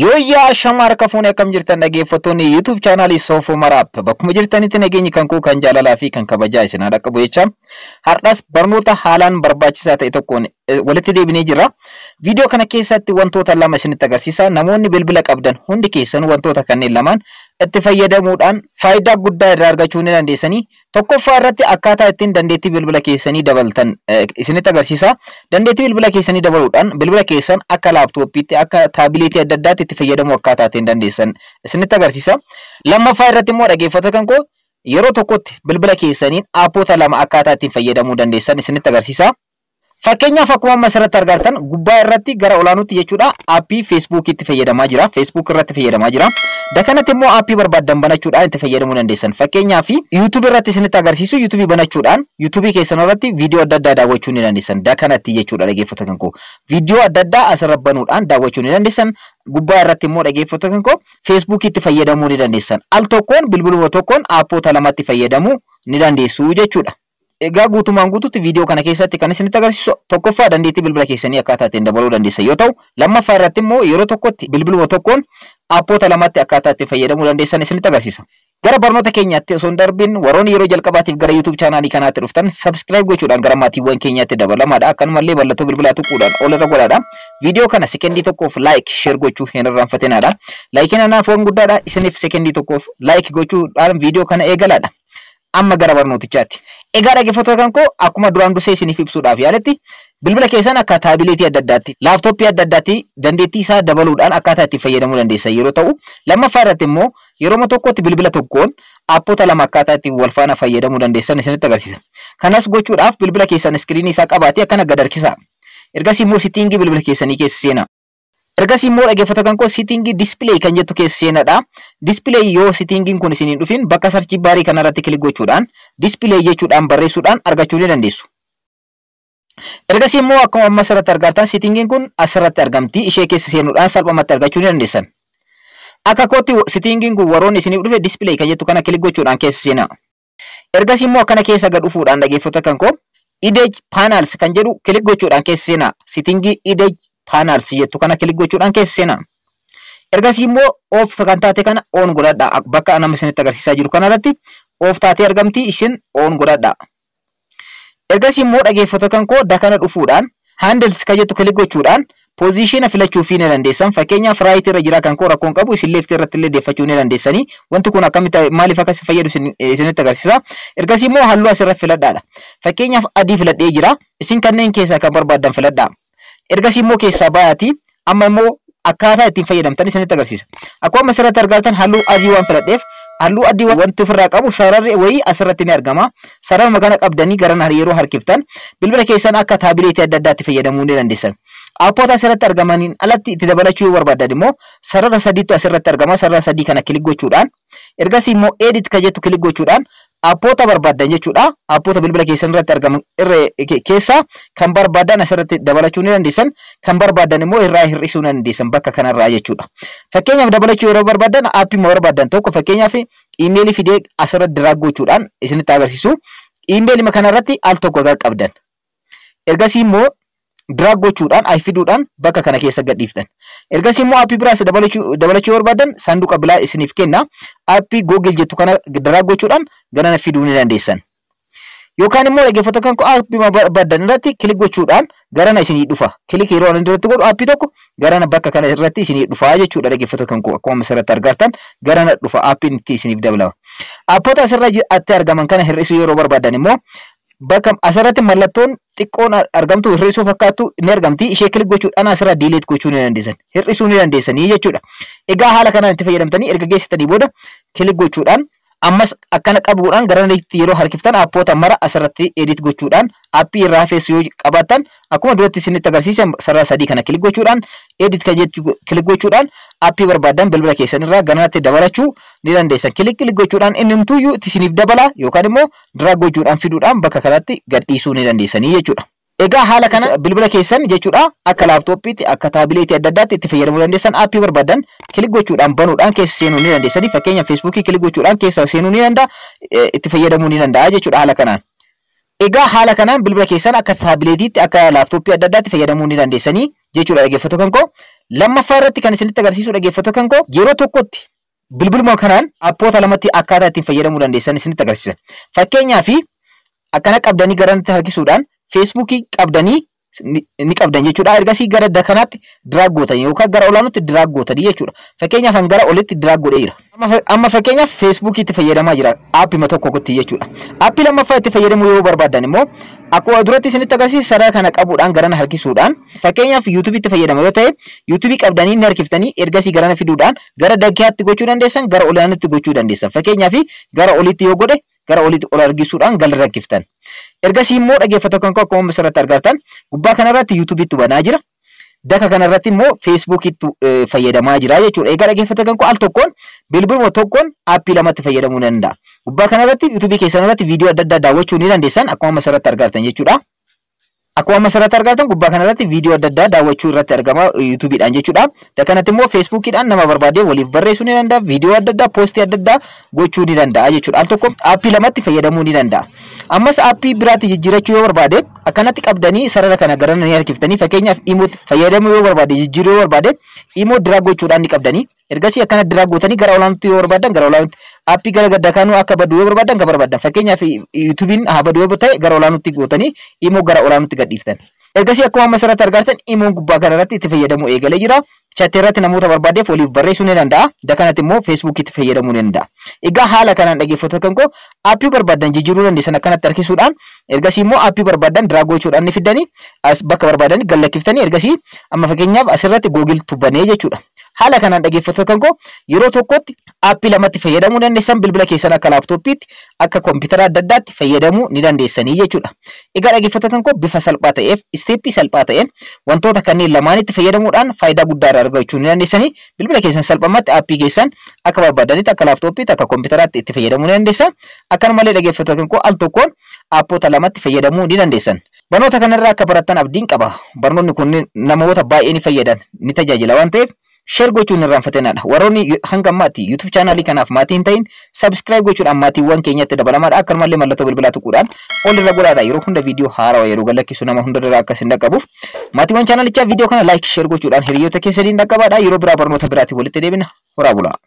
Yooyyaa shamaa harka fuunee akkam jirtan dhaggeeffattoonni YouTube chaanaalii Soofoo Maraap bakkuma jirtanitti nageenyi kan koo kan jaalalaa fi kan kabajaa isin haa dhaqqabu jecha har'as barnoota haalaan barbaachisaa ta'e tokkoon walitti deebinee jirra. Viidiyoo kana keessatti wantoota lama isinitti agarsiisa. Namoonni bilbila qabdan hundi keessan wantoota kanneen lamaan itti fayyadamuudhaan faayidaa guddaa irraa argachuu ni dandeessanii. Tokkoffaa irratti akkaataa ittiin dandeettii bilbila keessanii dabaltan isinitti agarsiisa. Dandeettii bilbila keessanii dabaluudhaan bilbila keessan akka laaptooppiitti akka taabileetii adda addaatti itti fayyadamuu akkaataa ittiin dandeessan isinitti agarsiisa. Lammaffaa irratti immoo dhaggeeffattoota kan koo yeroo tokkotti bilbila keessaniin aappota lama akkaataa ittiin fayyadamuu dandeessan isinitti agarsiisa. Fakkeenyaaf akkuma amma asirratti argartan gubbaa irratti gara olaanuutti jechuudha aappii Facebook itti fayyadamaa jira. Facebook irratti fayyadamaa jira. Dakanatti immoo aappii barbaaddan banachuudhaan itti fayyadamuu dandeessan. Fakkeenyaaf YouTube irratti isinitti agarsiisu YouTube banachuudhaan YouTube keessan irratti viidiyoo adda addaa daawwachuu ni dandeessan. Dakanatti jechuudha dhaggeeffattoota kan koo. Viidiyoo adda addaa asirra banuudhaan daawwachuu ni dandeessan. Gubbaa irratti immoo dhaggeeffattoota kan koo Facebook itti fayyadamuu ni dandeessan. Al tokkoon bilbiluma tokkoon aappota lamatti fayyadamuu ni dandeessu jechuudha. Egaa guutumaan guutuutti viidiyoo kana keessatti kan isinitti agarsiisu tokkoffaa dandeettii bilbila keessanii akkaataa ittiin dabaluu dandeessan yoo ta'u, lammaffaa irratti immoo yeroo tokkotti bilbiluma tokkoon aappota lamatti akkaataa ittiin fayyadamuu dandeessan isinitti agarsiisa. Gara barnoota keenyaatti osoo hin darbin warroonni yeroo jalqabaatiif gara YouTube chaanaalii kanaatti dhuftan subscribe gochuudhaan gara maatiiwwan keenyaatti dabalamaadha. Akkanumallee mallattoo bilbilaa tuquudhaan ol irra godhaadha. Viidiyoo kana sekendii tokkoof like share gochuu hin irraanfatinaadha. Laayikiin anaaf waan guddaadha. Isiniif sekendii tokkoof like gochuudhaan viidiyoo kana eegalaadha. Amma gara barnootichaatti. Egaa dhaggeeffattoota kan koo akkuma duraan dursee isiniif ibsuudhaaf yaaletti bilbila keessan akka taabileetii adda addaatti, laaptooppii adda addaatti dandeettii isaa dabaluudhaan akkaataa itti fayyadamuu dandeessan yeroo ta'u, lammaffaa irratti immoo yeroo tokkotti bilbila tokkoon aappota lama akkaataa itti wal faana fayyadamuu dandeessan isinitti agarsiisa. Kanas gochuudhaaf bilbila keessan iskiriinii isaa qabaatee akkana gad harkisa. Ergasii immoo settingii bilbila keessanii keessa seenaa. Ergasii immoo dhaggeeffattoota kan koo settingii display kan jettu keessa seenaadha. Display yoo settingiin kun isiniin dhufin bakka sarchii baarii kanarratti kilik gochuudhaan display jechuudhaan barreessuudhaan argachuu ni dandeessu. Ergasii immoo akkuma amma asirratti argartan settingiin kun asirratti argamti. Ishee keessa seenuudhaan salphumatti argachuu ni dandeessan. Akka kootti settingiin kun warroonni isiniif dhufe display kan jettu kana kilik gochuudhaan keessa seenaa. Ergasii immoo akkana keessa gad dhufuudhaan dhaggeeffattoota kan koo image panels kan jedhu kilik gochuudhaan keessa seenaa. Settingii image panels jettu kana kilik gochuudhaan keessa seenaa. Ergasii immoo off kan taate kana on godhadhaa. Bakka nama isinitti agarsiisaa jiru kanarratti off taatee argamti, isin on godhadhaa. Ergasii immoo dhaggeeffattoota kan koo dakana dhufuudhaan handles kan jettu kilik gochuudhaan position filachuu fi ni dandeessan. Fakkeenyaaf right irra jira kan koo rakkoon qabu, isin left irratti illee deeffachuu ni dandeessanii. Wanti kun akkamitti maaliif akka isin fayyadu isinitti agarsiisa. Ergasii immoo halluu asirratti filadhaadha. Fakkeenyaaf adii filadhee jira. Isin kanneen keessaa kan barbaaddan filadhaa. Ergasii immoo keessaa baay'aati. Amma immoo akkaataa ittiin fayyadamtan isinitti agarsiisa. Akkuma asirratti argattan halluu adii waan filadheef halluu adii wanti ofirraa qabu sararri wayii asirratti ni argama. Sarara kana qabdanii gara yeroo harkiftan bilbila keessan akka taabileetii adda addaatti fayyadamuu ni dandeessan. Aappota asirratti argamaniin alatti itti dabalachuu yoo barbaaddan immoo sarara sadiitu asirratti argama. Sarara sadii kana kilik gochuudhaan ergasii immoo edit kan jettu kilik gochuudhaan aappota barbaaddan jechuudha. Aappota bilbila keessan irratti argaman keessaa kan barbaaddan asirratti dabalachuu ni dandeessan. Kan barbaaddan immoo irraa hir'isuu ni dandeessan bakka kanarraa jechuudha. Fakkeenyaaf dabalachuu yeroo barbaaddan aappii barbaaddan tokko fakkeenyaaf iimeelii fidee asirratti diraag gochuudhaan isinitti agarsiisu. Iimeelii kanarratti al tokko qabdan. Ergasii immoo diraag gochuudhaan fiduudhaan bakka kana keessa gadhiiftan. Ergasii immoo aappii biraas dabalachuu barbaadan saanduqa bilaa isiniif kenna. Aappii Google jettu kana diraag gochuudhaan gara fiduu ni dandeessan. Yookaan immoo dhaggeeffattoota kan koo aappii barbaadan irratti kilik gochuudhaan gara isinii dhufa. Kilik yeroo ani irratti godhu aappii tokko gara bakka kana irratti isinii dhufa jechuudha dhaggeeffattoota kan koo akkuma asirratti argartan gara dhufa aappiin itti isiniif dabalama. Aappota asirratti argaman kana hir'isuu yeroo barbaadan immoo bakka asirratti mallattoon xiqqoon argamtu hir'isuu fakkaatu ni argamti. Ishee kilik gochuudhaan asirra delete gochuu ni dandeessan. Hir'isuu ni dandeessanii jechuudha. Egaa haala kanaan itti fayyadamtanii erga geessitanii booda kilik gochuudhaan ammas akkana qabuudhaan gara yeroo harkiftan aappota mara asirratti edit gochuudhaan aappii irraa feessu yoo qabaattan akkuma duratti isinitti agarsiisan sarara sadii kana kilik gochuudhaan edit kan jettu kilik gochuudhaan aappii barbaaddan bilbila keessan irraa ganatti dabalachuu ni dandeessan. Kilik gochuudhaan inni humtuuyyuu isiniif dabala yookaan immoo diraag gochuudhaan fiduudhaan bakka kanatti gadhiisuu ni dandeessanii jechuudha. Egaa haala kana bilbila keessan jechuudha akka laaptooppiitti akka taabileetii adda addaatti itti fayyadamuu dandeessan. Aappii barbaaddan kilik gochuudhaan banuudhaan keessa seenuu ni dandeessanii. Fakkeenyaaf Feesbuukii kilik gochuudhaan keessa seenuu ni danda'a, itti fayyadamuu ni danda'a jechuudha haala kanaan. Egaa haala kanaan bilbila keessan akka taabileetiitti akka laaptooppii adda addaatti fayyadamuu ni dandeessanii jechuudha dhaggeeffattoota kan koo. Lammaffaa irratti kan isinitti agarsiisu dhaggeeffattoota kan koo yeroo tokkotti bilbiluma kanaan appoota lamatti akkaataa ittiin fayyadamuu dandeessan isinitti agarsiisa. Fakkeenyaaf akkana qabdanii garanatti harkisuudhaan Feesbuukii qabdanii ni qabdan jechuudha. Ergasii gara dakanaatti drag gootan yookaan gara olaanutti drag gootan jechuudha. Fakkeenyaaf an gara olitti drag godheera. Amma fakkeenyaaf Feesbuukii itti fayyadamaa jira aappii tokkotti jechuudha. Aappii lammaffaa itti fayyadamuu yoo barbaadan immoo akkuma duratti isinitti agarsiisa sarara kana qabuudhaan garana harkisuudhaan fakkeenyaaf YouTube itti fayyadama yoo ta'e YouTube qabdanii ni harkiftanii ergasii garana fiduudhaan gara dakkaatti gochuu dandeessan gara olaanitti gochuu dandeessan. Fakkeenyaaf gara olitti yoo godhe gara olitti ol harkisuudhaan gal rakkiftan. Ergasii immoo dhaggeeffattoota kan akkuma asirratti argattan gubbaa kanarratti YouTube itti banaa jira. Daka kanarratti immoo Facebook itti fayyadamaa jira jechuudha. Egaa dhaggeeffattoota kan al tokkoon bilbiluma tokkoon aappii lamatti fayyadamuu ni danda'a. Gubbaa kanarratti YouTube keessanirratti viidiyoo adda addaa daawwachuu ni dandeessan akkuma asirratti argattan jechuudha. Akkuma asirratti argattan gubbaa kanarratti viidiyoo adda addaa daawwachuu irratti argama YouTubeidhaan jechuudha. Dakanatti immoo Facebookidhaan nama barbaade waliif barreessuu ni danda'a. Viidiyoo adda addaa poostii adda addaa gochuu ni danda'a jechuudha. Al tokko aappii lamatti fayyadamuu ni danda'a. Ammas aappii biraatti jijjiirachuu yoo barbaade akkanatti qabdanii sarara kana garana ni harkiftanii fakkeenyaaf Imooti fayyadamuu yoo barbaade jijjiiruu yoo barbaade Imoot drag gochuudhaan ni qabdanii ergasii akkana drag gootanii gara olaanutti yoo barbaadan gara olaanutti aappii gara gaddakaanuu akka badu yoo barbaadan ka barbaadan fakkeenyaaf YouTubein haa badu yoo ta'e gara olaanutti gootanii Imoot gara olaanutti gadhiiftan. Ergasii akkuma asirratti argattan Imoon gubbaa kanarratti itti fayyadamuu eegalee jira. Chatii irratti namoota barbaadeef waliif barreessuu ni danda'a. Dakanatti immoo Facebook itti fayyadamuu ni danda'a. Egaa haala kanaan dhaggeeffattoota kan koo aappii barbaadan jijjiiruu dandeessan akkanatti harkisuudhaan ergasii immoo aappii barbaadan drag gochuudhaan ni fidanii as bakka barbaadan gallakkiftanii ergasii amma fakkeenyaaf asirratti Google tubbanee jechuudha. Haala kanaan dhaggeeffattoota kan koo yeroo tokkotti aappii lamatti fayyadamuu dandeessan bilbila keessan akka laaptooppiitti akka kompiitara adda addaatti fayyadamuu ni dandeessanii jechuudha. Egaa dhaggeeffattoota kan koo bifa salphaa ta'eef isteeppii salphaa ta'een wantoota kanneen lamaanitti fayyadamuudhaan faayidaa guddaa argachuu ni dandeessanii bilbila keessan salphumatti aappii keessan akka barbaadanitti akka laaptooppiitti akka kompiitaraatti itti fayyadamuu ni dandeessan. Akkanumallee dhaggeeffattoota kan koo al tokkoon aappoota lamatti fayyadamuu ni dandeessan. Barnoota kanarraa akka barattan abdiin qaba. Barnoonni kun namoota baay'ee ni fayyadan ni tajaajila waan ta'eef share gochuun irraanfatinadha. Warroonni hanga ammaatti YouTube channel kanaaf maatii hin ta'in subscribe gochuudhaan maatiiwwan keenyatti dabalamaadha. Akkanumallee mallattoo bilbilaa tuquudhaan ol irra godhaadha. Yeroo hunda viidiyoo haarawaa yeroo galakkisu nama hunda irraa akka isin dhaqqabuuf maatiiwwan channelichaa viidiyoo kana like share gochuudhaan hiriyoota keessaniin dhaqqabaadha. Yeroo biraa barnoota biraatiin walitti deebina. Horaa bulaa.